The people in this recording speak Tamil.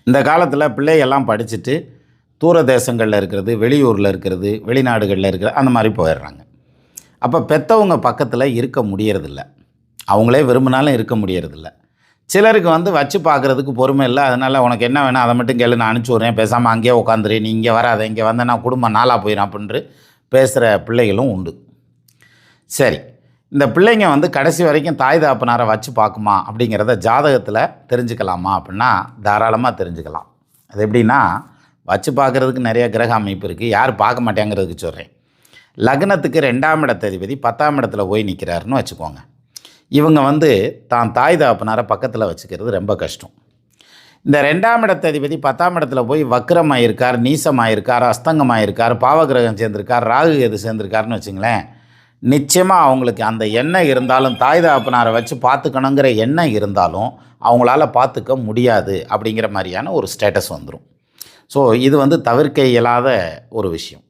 இந்த காலத்தில் பிள்ளைகள்லாம் படிச்சுட்டு தூர தேசங்களில் இருக்கிறது, வெளியூரில் இருக்கிறது, வெளிநாடுகளில் இருக்கிறது அந்த மாதிரி போயிடுறாங்க. அப்போ பெற்றவங்க பக்கத்தில் இருக்க முடியறதில்ல. அவங்களே விரும்பினாலும் இருக்க முடியறதில்ல. சிலருக்கு வச்சு பார்க்குறதுக்கு பொறுமை இல்லை. அதனால் உனக்கு என்ன வேணும் அதை மட்டும் கேளு, நான் அனுப்பிச்சி விட்றேன், பேசாமல் அங்கேயே உட்காந்துரு, நீ இங்கே வராத, இங்கே வந்தேன்னா குடும்பம் நாளாக போயிடும் அப்படின்ட்டு பேசுகிற பிள்ளைகளும் உண்டு. சரி, இந்த பிள்ளைங்க கடைசி வரைக்கும் தாய் தகப்பனாரை வச்சு பார்க்குமா அப்படிங்கிறத ஜாதகத்தில் தெரிஞ்சுக்கலாமா அப்படின்னா தாராளமாக தெரிஞ்சுக்கலாம். அது எப்படின்னா, வச்சு பார்க்குறதுக்கு நிறைய கிரக அமைப்பு இருக்குது. யார் பார்க்க மாட்டேங்கிறதுக்கு சொல்கிறேன். லக்னத்துக்கு 2ஆம் இடத்ததிபதி 10ஆம் இடத்துல போய் நிற்கிறாருன்னு வச்சுக்கோங்க. இவங்க தான் தாய் தகப்பனாரை பக்கத்தில் வச்சுக்கிறது ரொம்ப கஷ்டம். இந்த 2ஆம் இடத்ததிபதி 10ஆம் இடத்துல போய் வக்ரமாக இருக்கார், நீசமாக இருக்கார், அஸ்தங்கமாக இருக்கார், பாவகிரகம் சேர்ந்திருக்கார், ராகு எது சேர்ந்திருக்காருன்னு வச்சுங்களேன், நிச்சயமாக அவங்களுக்கு அந்த எண்ணம் இருந்தாலும், தாய் தகப்பனாரை வச்சு பார்த்துக்கணுங்கிற எண்ணம் இருந்தாலும் அவங்களால பார்த்துக்க முடியாது அப்படிங்கிற மாதிரியான ஒரு ஸ்டேட்டஸ் வந்துடும். ஸோ இது தவிர்க்க இயலாத ஒரு விஷயம்.